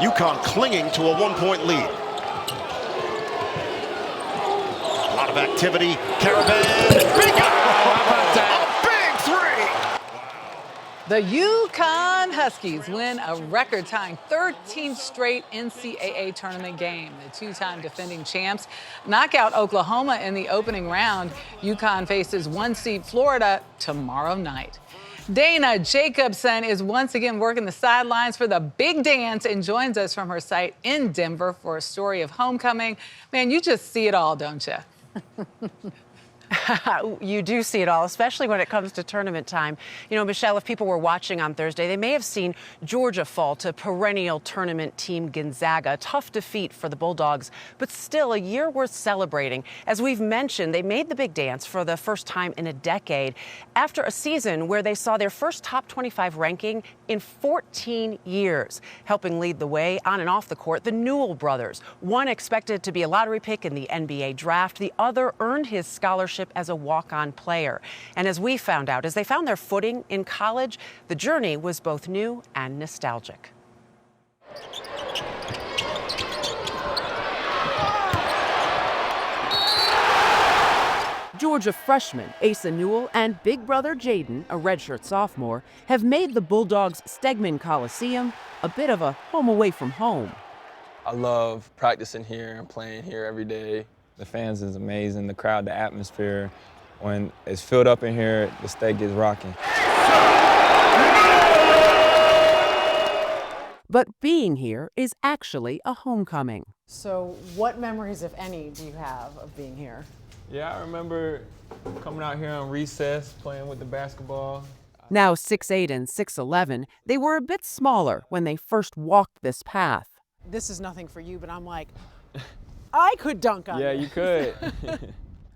UConn clinging to a 1-point lead. A lot of activity. Caravan. Big The UConn Huskies win a record-tying 13th straight NCAA tournament game. The two-time defending champs knock out Oklahoma in the opening round. UConn faces one-seed Florida tomorrow night. Dana Jacobson is once again working the sidelines for the big dance and joins us from her site in Denver for a story of homecoming. Man, you just see it all, don't you? You do see it all, especially when it comes to tournament time. You know, Michelle, if people were watching on Thursday, they may have seen Georgia fall to perennial tournament team Gonzaga. Tough defeat for the Bulldogs, but still a year worth celebrating. As we've mentioned, they made the big dance for the first time in a decade after a season where they saw their first top 25 ranking in 14 years. Helping lead the way on and off the court, the Newell brothers. One expected to be a lottery pick in the NBA draft. The other earned his scholarship as a walk-on player. And as we found out, as they found their footing in college, the journey was both new and nostalgic. Georgia freshman Asa Newell and big brother Jaden, a redshirt sophomore, have made the Bulldogs' Stegman Coliseum a bit of a home away from home. I love practicing here and playing here every day. The fans is amazing, the crowd, the atmosphere. When it's filled up in here, the state gets rocking. But being here is actually a homecoming. So what memories, if any, do you have of being here? Yeah, I remember coming out here on recess, playing with the basketball. Now 6'8" and 6'11", they were a bit smaller when they first walked this path. This is nothing for you, but I'm like, I could dunk on you. Yeah, you could.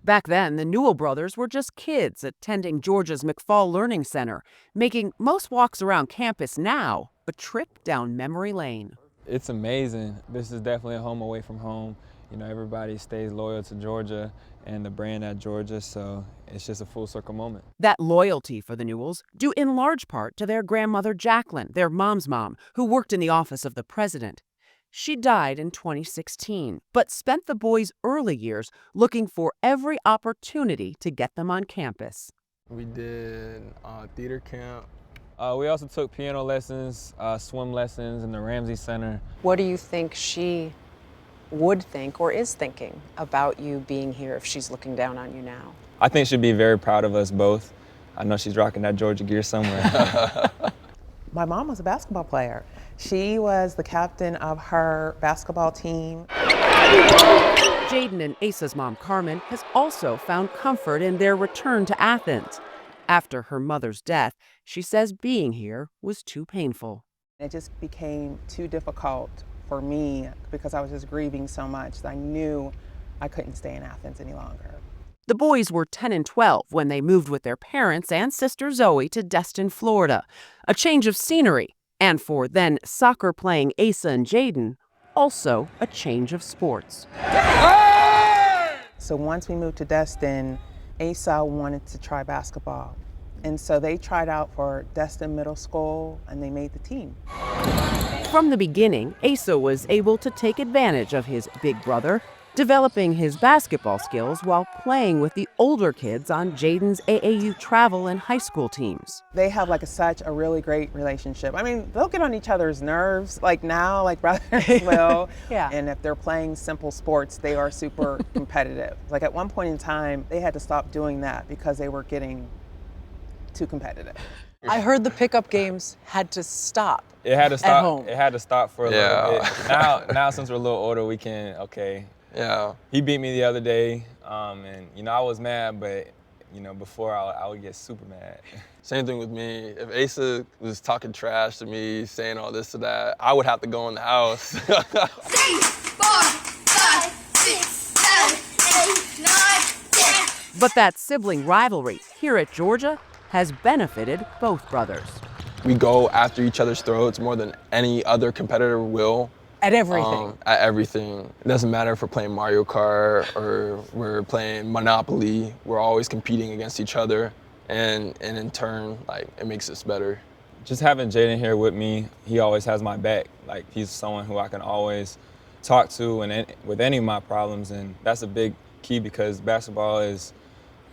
Back then, the Newell brothers were just kids attending Georgia's McFall Learning Center, making most walks around campus now a trip down memory lane. It's amazing. This is definitely a home away from home. You know, everybody stays loyal to Georgia and the brand at Georgia, so it's just a full circle moment. That loyalty for the Newells due in large part to their grandmother Jacqueline, their mom's mom, who worked in the office of the president. She died in 2016, but spent the boys' early years looking for every opportunity to get them on campus. We did theater camp. We also took piano lessons, swim lessons in the Ramsey Center. What do you think she would think or is thinking about you being here if she's looking down on you now? I think she'd be very proud of us both. I know she's rocking that Georgia gear somewhere. My mom was a basketball player. She was the captain of her basketball team. Jaden and Asa's mom, Carmen, has also found comfort in their return to Athens. After her mother's death, she says being here was too painful. It just became too difficult for me because I was just grieving so much that I knew I couldn't stay in Athens any longer. The boys were 10 and 12 when they moved with their parents and sister Zoe to Destin, Florida. A change of scenery, and for then soccer-playing Asa and Jaden, also a change of sports. So once we moved to Destin, Asa wanted to try basketball. And so they tried out for Destin Middle School and they made the team. From the beginning, Asa was able to take advantage of his big brother, developing his basketball skills while playing with the older kids on Jaden's AAU travel and high school teams. They have such a really great relationship. I mean, they'll get on each other's nerves, now, like brothers will. Yeah. And if they're playing simple sports, they are super competitive. At one point in time, they had to stop doing that because they were getting too competitive. I heard the pickup games had to stop. It had to stop. At home. It had to stop for a little bit. Now since we're a little older, we can, okay. Yeah. He beat me the other day, and I was mad, but before I would get super mad. Same thing with me. If Asa was talking trash to me, saying all this to that, I would have to go in the house. 3, 4, 5, 6, 7, 8, 9, 10. But that sibling rivalry here at Georgia has benefited both brothers. We go after each other's throats more than any other competitor will. At everything. At everything. It doesn't matter if we're playing Mario Kart or we're playing Monopoly. We're always competing against each other, and in turn, it makes us better. Just having Jaden here with me, he always has my back. Like, he's someone who I can always talk to and with any of my problems, and that's a big key because basketball is,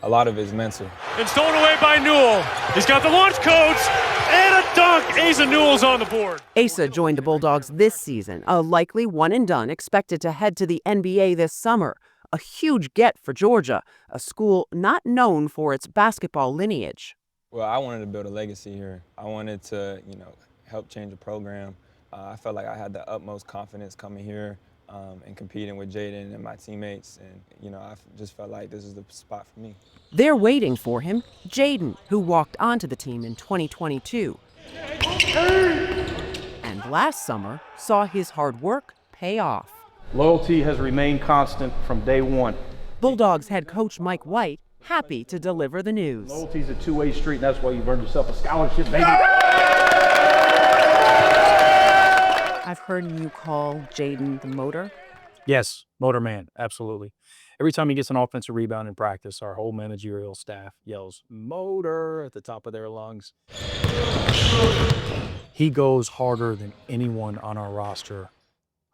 a lot of it is mental. And stolen away by Newell. He's got the launch codes and a dunk. Asa Newell's on the board. Asa joined the Bulldogs this season, a likely one and done, expected to head to the NBA this summer. A huge get for Georgia, a school not known for its basketball lineage. Well, I wanted to build a legacy here. I wanted to, help change the program. I felt like I had the utmost confidence coming here and competing with Jaden and my teammates. And, I just felt like this is the spot for me. They're waiting for him, Jaden, who walked onto the team in 2022. And last summer saw his hard work pay off. Loyalty has remained constant from day one. Bulldogs head coach Mike White happy to deliver the news. Loyalty's a two-way street, and that's why you've earned yourself a scholarship, baby. I've heard you call Jaden the motor. Yes, motor man, absolutely. Every time he gets an offensive rebound in practice, our whole managerial staff yells motor at the top of their lungs. He goes harder than anyone on our roster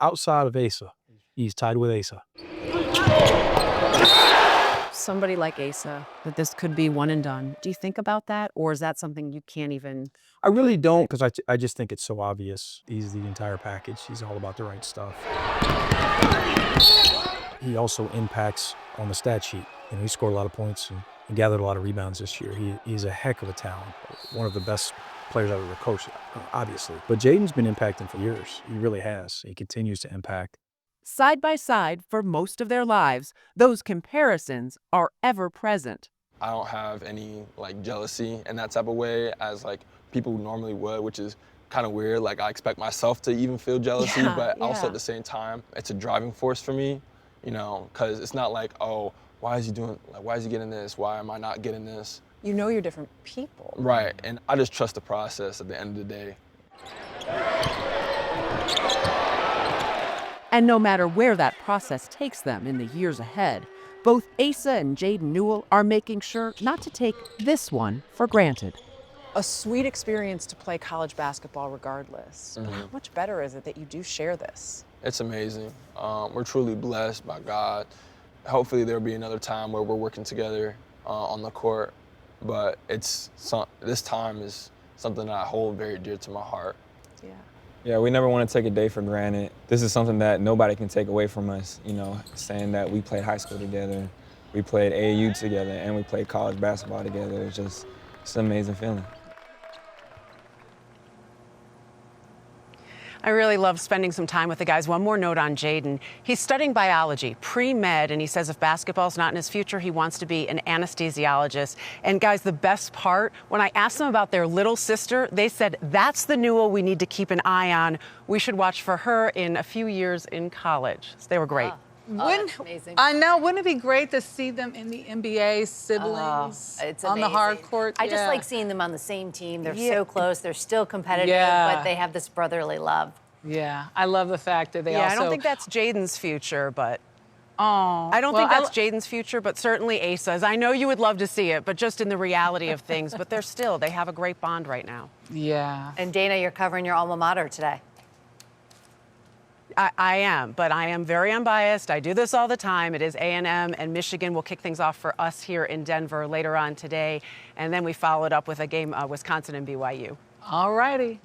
outside of Asa. He's tied with Asa. Somebody like Asa, that this could be one and done. Do you think about that, or is that something you can't even? I really don't, because I just think it's so obvious. He's the entire package. He's all about the right stuff. He also impacts on the stat sheet. He scored a lot of points and gathered a lot of rebounds this year. He's a heck of a talent, one of the best players I've ever coached, obviously. But Jaden's been impacting for years. He really has. He continues to impact. Side by side for most of their lives, those comparisons are ever present. I don't have any jealousy in that type of way as people normally would, which is kind of weird. I expect myself to even feel jealousy, but also at the same time, it's a driving force for me, because it's not like, oh, why is he getting this? Why am I not getting this? You know you're different people. Right, and I just trust the process at the end of the day. And no matter where that process takes them in the years ahead, both Asa and Jaden Newell are making sure not to take this one for granted. A sweet experience to play college basketball regardless. But how much better is it that you do share this? It's amazing. We're truly blessed by God. Hopefully there'll be another time where we're working together on the court, but this time is something that I hold very dear to my heart. Yeah, we never want to take a day for granted. This is something that nobody can take away from us, saying that we played high school together, we played AAU together, and we played college basketball together. It's an amazing feeling. I really love spending some time with the guys. One more note on Jaden. He's studying biology, pre-med, and he says if basketball's not in his future, he wants to be an anesthesiologist. And guys, the best part, when I asked them about their little sister, they said, that's the Newell we need to keep an eye on. We should watch for her in a few years in college. So they were great. That's amazing. I know. Wouldn't it be great to see them in the NBA, siblings, it's on the hard court? I just like seeing them on the same team. They're so close. They're still competitive, but they have this brotherly love. Yeah, I love the fact that they also... I don't think that's Jaden's future, but... Oh. I don't think that's Jaden's future, but certainly Asa's. I know you would love to see it, but just in the reality of things. But they have a great bond right now. Yeah. And Dana, you're covering your alma mater today. I am, but I am very unbiased. I do this all the time. It is A&M, and Michigan will kick things off for us here in Denver later on today. And then we followed up with a game, Wisconsin and BYU. All righty.